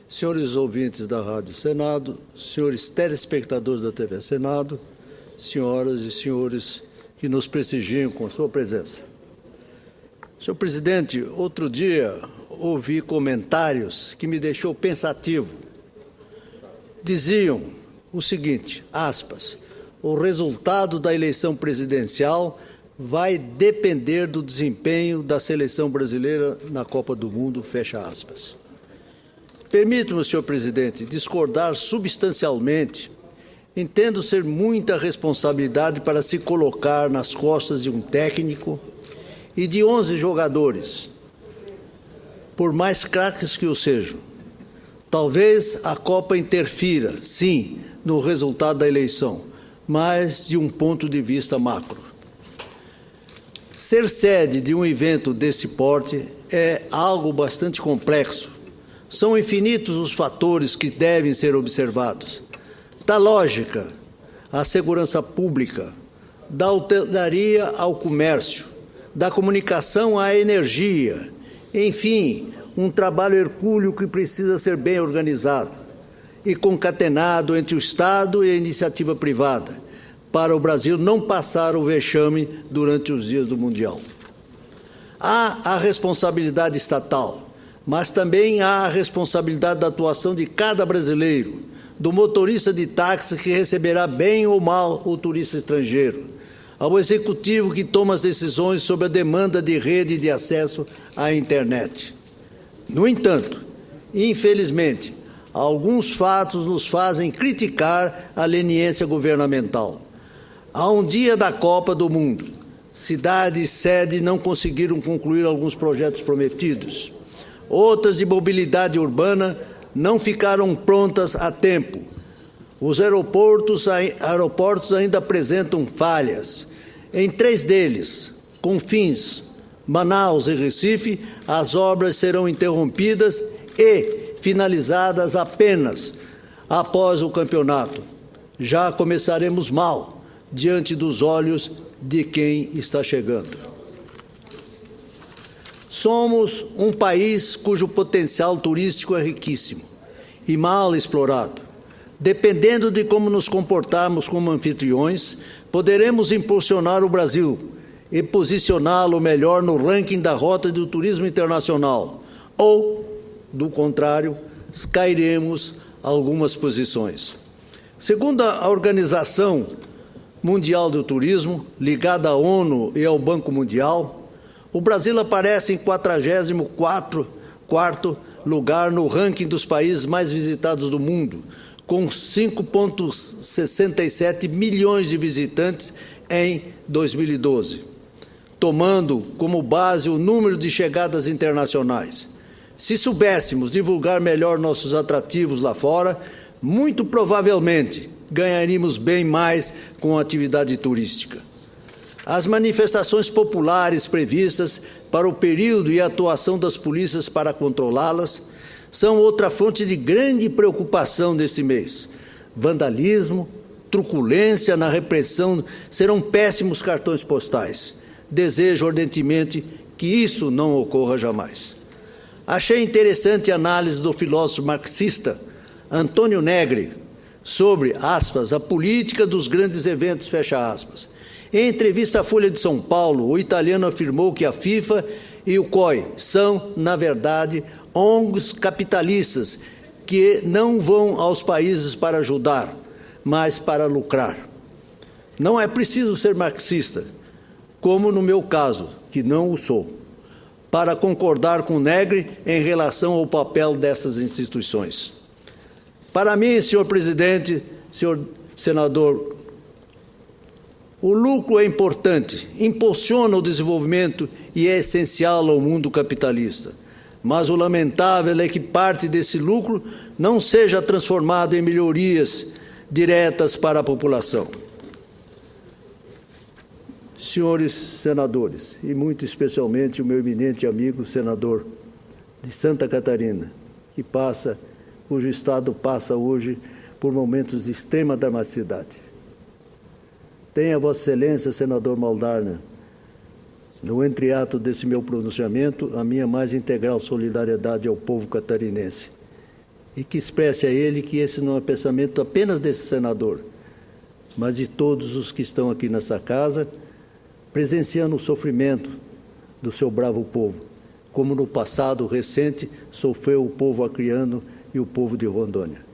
Senhores ouvintes da Rádio Senado, senhores telespectadores da TV Senado, senhoras e senhores que nos prestigiam com sua presença. Senhor presidente, outro dia ouvi comentários que me deixou pensativo. Diziam o seguinte, aspas, o resultado da eleição presidencial vai depender do desempenho da seleção brasileira na Copa do Mundo, fecha aspas. Permita-me, senhor presidente, discordar substancialmente. Entendo ser muita responsabilidade para se colocar nas costas de um técnico e de 11 jogadores, por mais craques que o sejam. Talvez a Copa interfira, sim, no resultado da eleição, mas de um ponto de vista macro. Ser sede de um evento desse porte é algo bastante complexo. São infinitos os fatores que devem ser observados. Da lógica à segurança pública, da hotelaria ao comércio, da comunicação à energia, enfim, um trabalho hercúleo que precisa ser bem organizado e concatenado entre o Estado e a iniciativa privada, para o Brasil não passar o vexame durante os dias do Mundial. Há a responsabilidade estatal, mas também há a responsabilidade da atuação de cada brasileiro, do motorista de táxi que receberá bem ou mal o turista estrangeiro, ao executivo que toma as decisões sobre a demanda de rede de acesso à internet. No entanto, infelizmente, alguns fatos nos fazem criticar a leniência governamental. Há um dia da Copa do Mundo, cidade e sede não conseguiram concluir alguns projetos prometidos. Outras de mobilidade urbana não ficaram prontas a tempo. Os aeroportos ainda apresentam falhas. Em 3 deles, Confins, Manaus e Recife, as obras serão interrompidas e finalizadas apenas após o campeonato. Já começaremos mal diante dos olhos de quem está chegando. Somos um país cujo potencial turístico é riquíssimo e mal explorado. Dependendo de como nos comportarmos como anfitriões, poderemos impulsionar o Brasil e posicioná-lo melhor no ranking da Rota do Turismo Internacional, ou, do contrário, cairemos algumas posições. Segundo a Organização Mundial do Turismo, ligada à ONU e ao Banco Mundial, o Brasil aparece em 44º lugar no ranking dos países mais visitados do mundo, com 5,67 milhões de visitantes em 2012, tomando como base o número de chegadas internacionais. Se soubéssemos divulgar melhor nossos atrativos lá fora, muito provavelmente ganharíamos bem mais com a atividade turística. As manifestações populares previstas para o período e a atuação das polícias para controlá-las são outra fonte de grande preocupação deste mês. Vandalismo, truculência na repressão serão péssimos cartões postais. Desejo ardentemente que isso não ocorra jamais. Achei interessante a análise do filósofo marxista Antônio Negri sobre, aspas, a política dos grandes eventos, fecha aspas. Em entrevista à Folha de São Paulo, o italiano afirmou que a FIFA e o COI são, na verdade, ONGs capitalistas que não vão aos países para ajudar, mas para lucrar. Não é preciso ser marxista, como no meu caso, que não o sou, para concordar com Negri em relação ao papel dessas instituições. Para mim, senhor presidente, senhor senador, o lucro é importante, impulsiona o desenvolvimento e é essencial ao mundo capitalista. Mas o lamentável é que parte desse lucro não seja transformado em melhorias diretas para a população. Senhores senadores, e muito especialmente o meu eminente amigo senador de Santa Catarina, cujo Estado passa hoje por momentos de extrema dramaticidade. Tenha Vossa Excelência, senador Maldarna, no entreato desse meu pronunciamento, a minha mais integral solidariedade ao povo catarinense e que expresse a ele que esse não é pensamento apenas desse senador, mas de todos os que estão aqui nessa casa, presenciando o sofrimento do seu bravo povo, como no passado recente sofreu o povo acreano e o povo de Rondônia.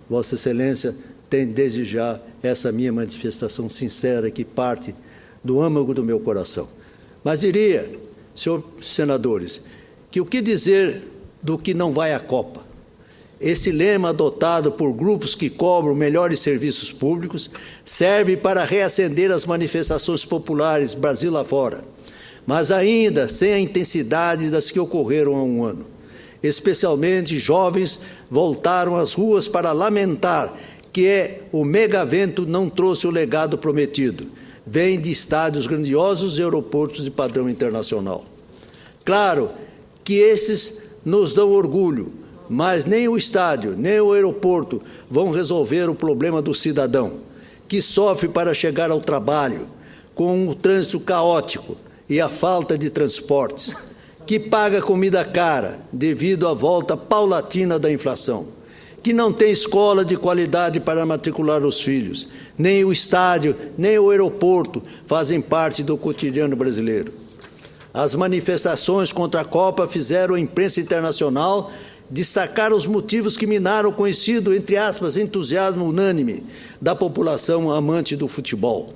Vossa Excelência tem desde já essa minha manifestação sincera que parte do âmago do meu coração. Mas diria, senhores senadores, que o que dizer do que não vai à Copa? Esse lema adotado por grupos que cobram melhores serviços públicos serve para reacender as manifestações populares Brasil afora, mas ainda sem a intensidade das que ocorreram há um ano. Especialmente jovens voltaram às ruas para lamentar que o megavento não trouxe o legado prometido. Vem de estádios grandiosos e aeroportos de padrão internacional. Claro que esses nos dão orgulho, mas nem o estádio, nem o aeroporto vão resolver o problema do cidadão, que sofre para chegar ao trabalho, com o trânsito caótico e a falta de transportes, que paga comida cara devido à volta paulatina da inflação, que não tem escola de qualidade para matricular os filhos, nem o estádio, nem o aeroporto fazem parte do cotidiano brasileiro. As manifestações contra a Copa fizeram a imprensa internacional destacar os motivos que minaram o conhecido, entre aspas, entusiasmo unânime da população amante do futebol.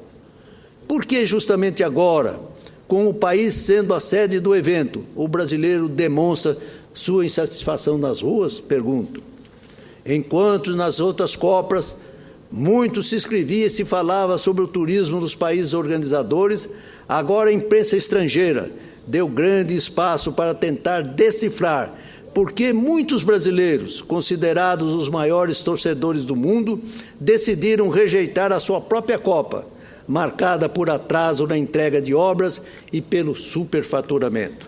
Por que justamente agora, com o país sendo a sede do evento, o brasileiro demonstra sua insatisfação nas ruas? Pergunto. Enquanto nas outras Copas, muito se escrevia e se falava sobre o turismo dos países organizadores, agora a imprensa estrangeira deu grande espaço para tentar decifrar por que muitos brasileiros, considerados os maiores torcedores do mundo, decidiram rejeitar a sua própria Copa, marcada por atraso na entrega de obras e pelo superfaturamento.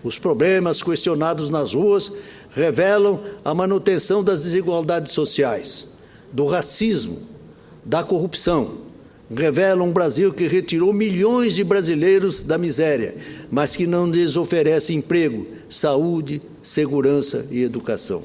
Os problemas questionados nas ruas revelam a manutenção das desigualdades sociais, do racismo, da corrupção. Revelam um Brasil que retirou milhões de brasileiros da miséria, mas que não lhes oferece emprego, saúde, segurança e educação.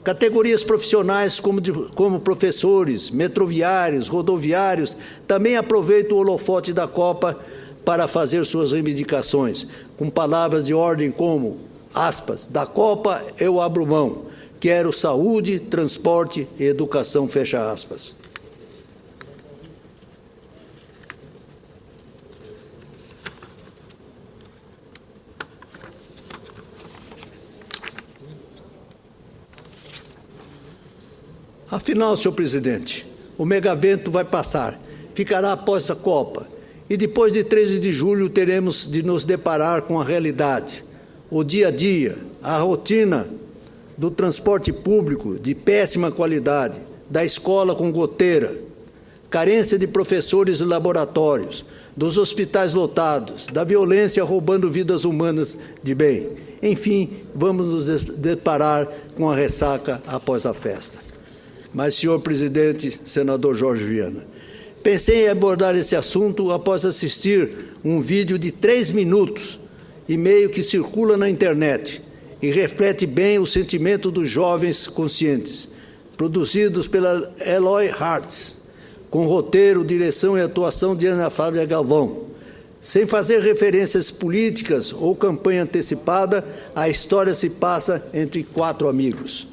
Categorias profissionais como professores, metroviários, rodoviários, também aproveitam o holofote da Copa para fazer suas reivindicações, com palavras de ordem como, aspas, da Copa eu abro mão, quero saúde, transporte e educação, fecha aspas. Afinal, senhor presidente, o megavento vai passar, ficará após a Copa, e depois de 13 de julho teremos de nos deparar com a realidade, o dia a dia, a rotina do transporte público de péssima qualidade, da escola com goteira, carência de professores e laboratórios, dos hospitais lotados, da violência roubando vidas humanas de bem. Enfim, vamos nos deparar com a ressaca após a festa. Mas, senhor presidente, senador Jorge Viana, pensei em abordar esse assunto após assistir um vídeo de 3 minutos e meio que circula na internet e reflete bem o sentimento dos jovens conscientes, produzidos pela Eloy Hartz, com roteiro, direção e atuação de Ana Flávia Galvão. Sem fazer referências políticas ou campanha antecipada, a história se passa entre 4 amigos.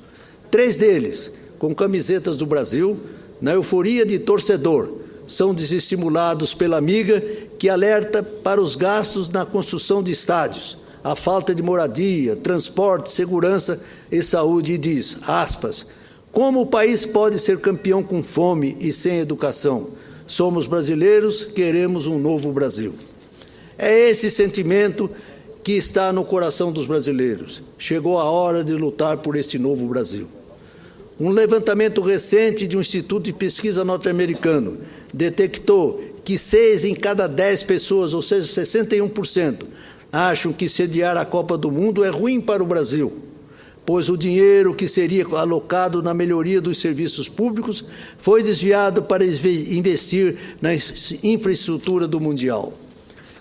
3 deles, com camisetas do Brasil, na euforia de torcedor, são desestimulados pela amiga que alerta para os gastos na construção de estádios, a falta de moradia, transporte, segurança e saúde e diz, aspas, como o país pode ser campeão com fome e sem educação? Somos brasileiros, queremos um novo Brasil. É esse sentimento que está no coração dos brasileiros. Chegou a hora de lutar por este novo Brasil. Um levantamento recente de um instituto de pesquisa norte-americano detectou que 6 em cada 10 pessoas, ou seja, 61%, acham que sediar a Copa do Mundo é ruim para o Brasil, pois o dinheiro que seria alocado na melhoria dos serviços públicos foi desviado para investir na infraestrutura do Mundial.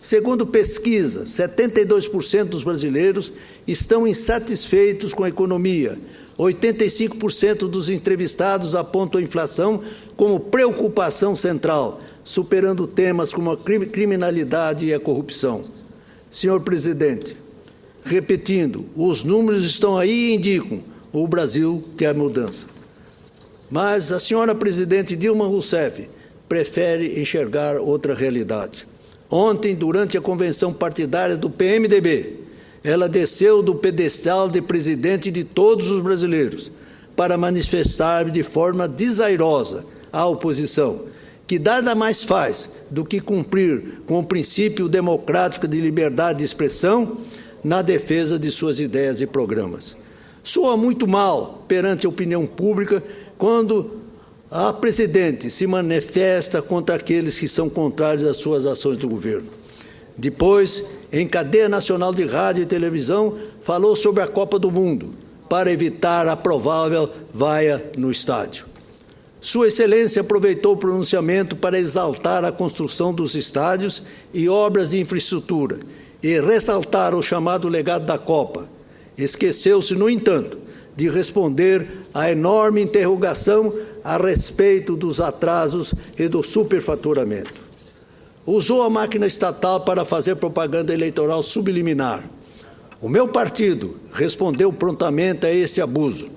Segundo pesquisa, 72% dos brasileiros estão insatisfeitos com a economia, 85% dos entrevistados apontam a inflação como preocupação central, superando temas como a criminalidade e a corrupção. Senhor presidente, repetindo, os números estão aí e indicam: o Brasil quer mudança. Mas a senhora presidente Dilma Rousseff prefere enxergar outra realidade. Ontem, durante a convenção partidária do PMDB, ela desceu do pedestal de presidente de todos os brasileiros para manifestar de forma desairosa à oposição que nada mais faz do que cumprir com o princípio democrático de liberdade de expressão na defesa de suas ideias e programas. Soa muito mal perante a opinião pública quando a presidente se manifesta contra aqueles que são contrários às suas ações do governo. Depois, em cadeia nacional de rádio e televisão, falou sobre a Copa do Mundo, para evitar a provável vaia no estádio. Sua Excelência aproveitou o pronunciamento para exaltar a construção dos estádios e obras de infraestrutura e ressaltar o chamado legado da Copa. Esqueceu-se, no entanto, de responder à enorme interrogação a respeito dos atrasos e do superfaturamento. Usou a máquina estatal para fazer propaganda eleitoral subliminar. O meu partido respondeu prontamente a este abuso.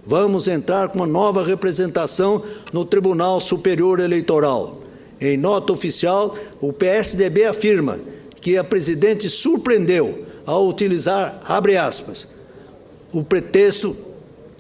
Vamos entrar com uma nova representação no Tribunal Superior Eleitoral. Em nota oficial, o PSDB afirma que a presidente surpreendeu ao utilizar, abre aspas, o pretexto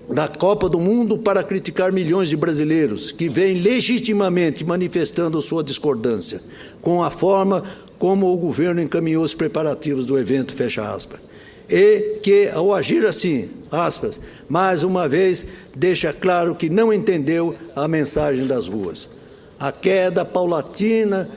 da Copa do Mundo para criticar milhões de brasileiros que vêm legitimamente manifestando sua discordância com a forma como o governo encaminhou os preparativos do evento, fecha aspas. E que, ao agir assim, aspas, mais uma vez, deixa claro que não entendeu a mensagem das ruas. A queda paulatina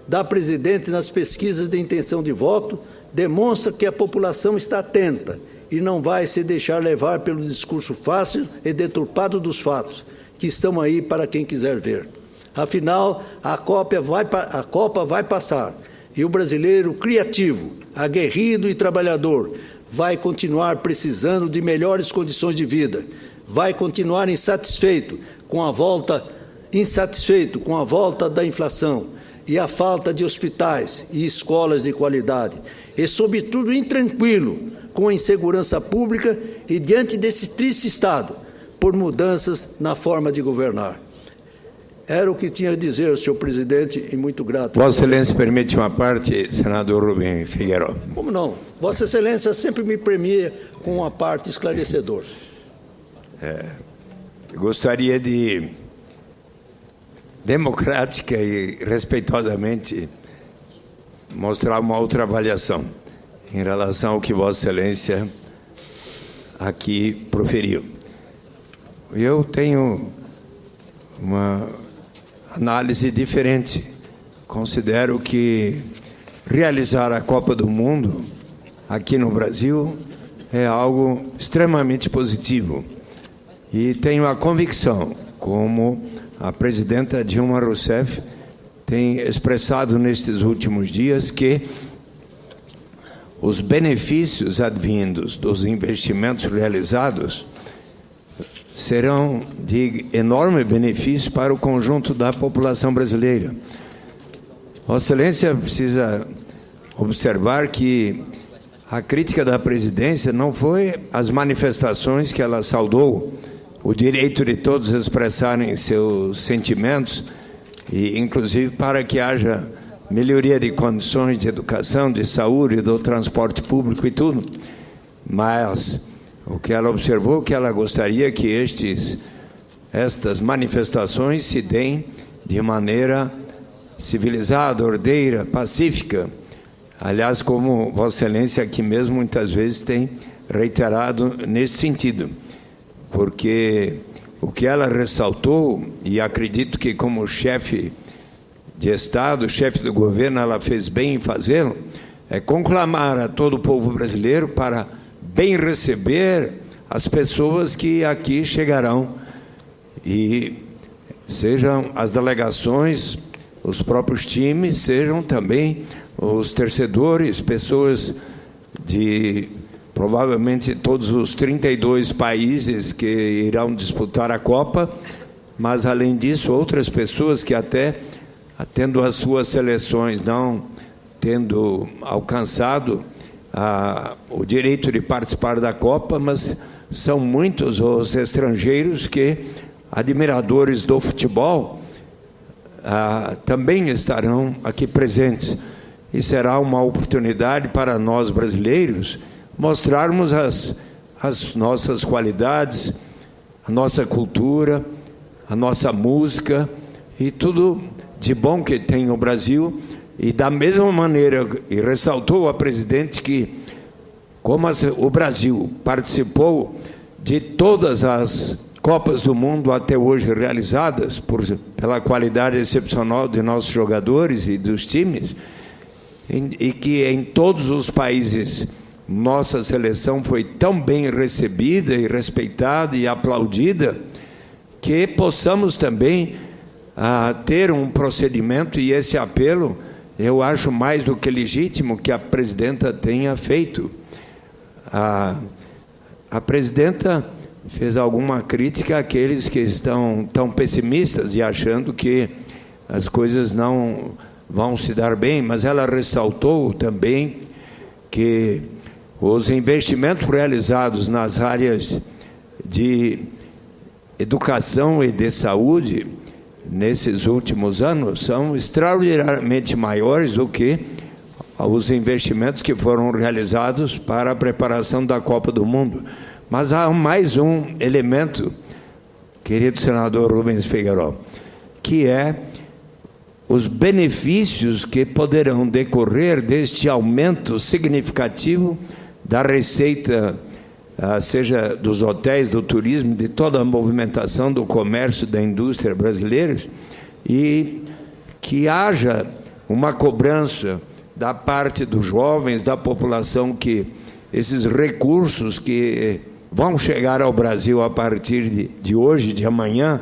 da presidente nas pesquisas de intenção de voto demonstra que a população está atenta e não vai se deixar levar pelo discurso fácil e deturpado dos fatos, que estão aí para quem quiser ver. Afinal, a Copa vai passar e o brasileiro criativo, aguerrido e trabalhador vai continuar precisando de melhores condições de vida, vai continuar insatisfeito com a volta da inflação e a falta de hospitais e escolas de qualidade, e, sobretudo, intranquilo com a insegurança pública e diante desse triste estado, por mudanças na forma de governar. Era o que tinha a dizer, senhor presidente, e muito grato. Vossa Excelência permite uma parte, senador Rubem Figueiredo. Como não? Vossa Excelência sempre me premia com uma parte esclarecedora. Gostaria de, democrática e respeitosamente, mostrar uma outra avaliação em relação ao que Vossa Excelência aqui proferiu. Eu tenho uma análise diferente. Considero que realizar a Copa do Mundo aqui no Brasil é algo extremamente positivo. E tenho a convicção, como a presidenta Dilma Rousseff tem expressado nestes últimos dias, que os benefícios advindos dos investimentos realizados serão de enorme benefício para o conjunto da população brasileira. Vossa Excelência precisa observar que a crítica da presidência não foi as manifestações que ela saudou, o direito de todos expressarem seus sentimentos, e inclusive para que haja melhoria de condições de educação, de saúde, do transporte público e tudo. Mas o que ela observou, que ela gostaria que estas manifestações se deem de maneira civilizada, ordeira, pacífica. Aliás, como Vossa Excelência aqui mesmo muitas vezes tem reiterado nesse sentido. Porque o que ela ressaltou, e acredito que como chefe de Estado, chefe do governo, ela fez bem em fazê-lo, é conclamar a todo o povo brasileiro para bem receber as pessoas que aqui chegarão, e sejam as delegações, os próprios times, sejam também os torcedores, pessoas de provavelmente todos os 32 países que irão disputar a Copa, mas, além disso, outras pessoas que até, tendo as suas seleções não tendo alcançado o direito de participar da Copa, mas são muitos os estrangeiros que, admiradores do futebol, também estarão aqui presentes. E será uma oportunidade para nós brasileiros mostrarmos as nossas qualidades, a nossa cultura, a nossa música e tudo de bom que tem o Brasil. E da mesma maneira, e ressaltou a presidente que, como o Brasil participou de todas as Copas do Mundo até hoje realizadas, pela qualidade excepcional de nossos jogadores e dos times, e que em todos os países nossa seleção foi tão bem recebida e respeitada e aplaudida, que possamos também ter um procedimento, e esse apelo eu acho mais do que legítimo que a presidenta tenha feito. A presidenta fez alguma crítica àqueles que estão tão pessimistas e achando que as coisas não vão se dar bem, mas ela ressaltou também que os investimentos realizados nas áreas de educação e de saúde nesses últimos anos são extraordinariamente maiores do que os investimentos que foram realizados para a preparação da Copa do Mundo. Mas há mais um elemento, querido senador Rubens Figueiredo, que é os benefícios que poderão decorrer deste aumento significativo da receita, seja dos hotéis, do turismo, de toda a movimentação do comércio, da indústria brasileira, e que haja uma cobrança da parte dos jovens, da população, que esses recursos que vão chegar ao Brasil a partir de hoje, de amanhã,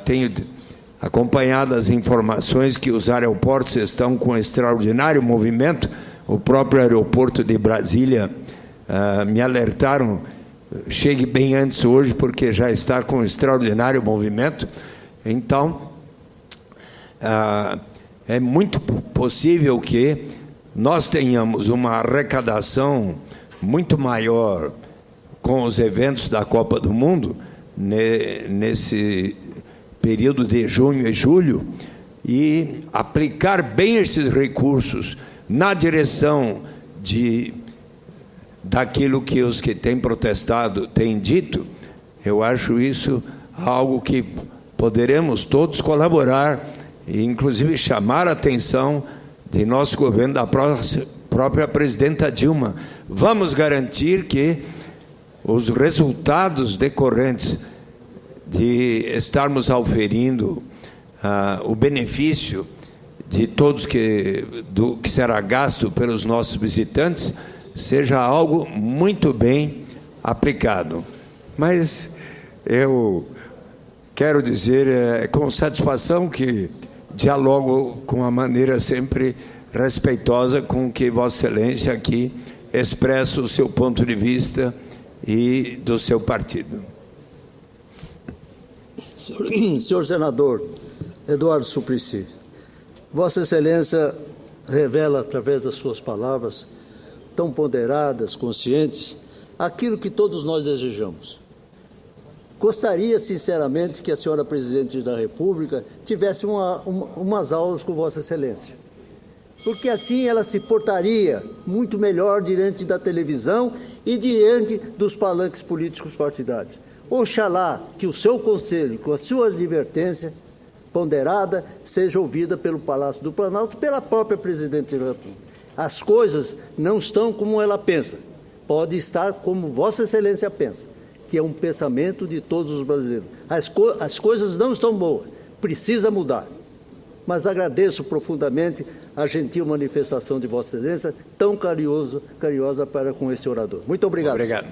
tenho acompanhado as informações que os aeroportos estão com extraordinário movimento. O próprio aeroporto de Brasília me alertaram, chegue bem antes hoje, porque já está com extraordinário movimento. Então, é muito possível que nós tenhamos uma arrecadação muito maior com os eventos da Copa do Mundo, nesse período de junho e julho, e aplicar bem esses recursos na direção daquilo que os que têm protestado têm dito. Eu acho isso algo que poderemos todos colaborar e, inclusive, chamar a atenção de nosso governo, da própria presidenta Dilma. Vamos garantir que os resultados decorrentes de estarmos auferindo o benefício de todos que será gasto pelos nossos visitantes seja algo muito bem aplicado. Mas eu quero dizer com satisfação que dialogo com a maneira sempre respeitosa com que Vossa Excelência aqui expressa o seu ponto de vista e do seu partido. Senhor senador Eduardo Suplicy, Vossa Excelência revela, através das suas palavras tão ponderadas, conscientes, aquilo que todos nós desejamos. Gostaria, sinceramente, que a senhora Presidente da República tivesse umas aulas com Vossa Excelência, porque assim ela se portaria muito melhor diante da televisão e diante dos palanques políticos partidários. Oxalá que o seu conselho, com a sua advertência ponderada, seja ouvida pelo Palácio do Planalto, pela própria Presidente da República. As coisas não estão como ela pensa, pode estar como Vossa Excelência pensa, que é um pensamento de todos os brasileiros. As coisas não estão boas, precisa mudar. Mas agradeço profundamente a gentil manifestação de Vossa Excelência, tão carinhosa para com esse orador. Muito obrigado. Obrigado.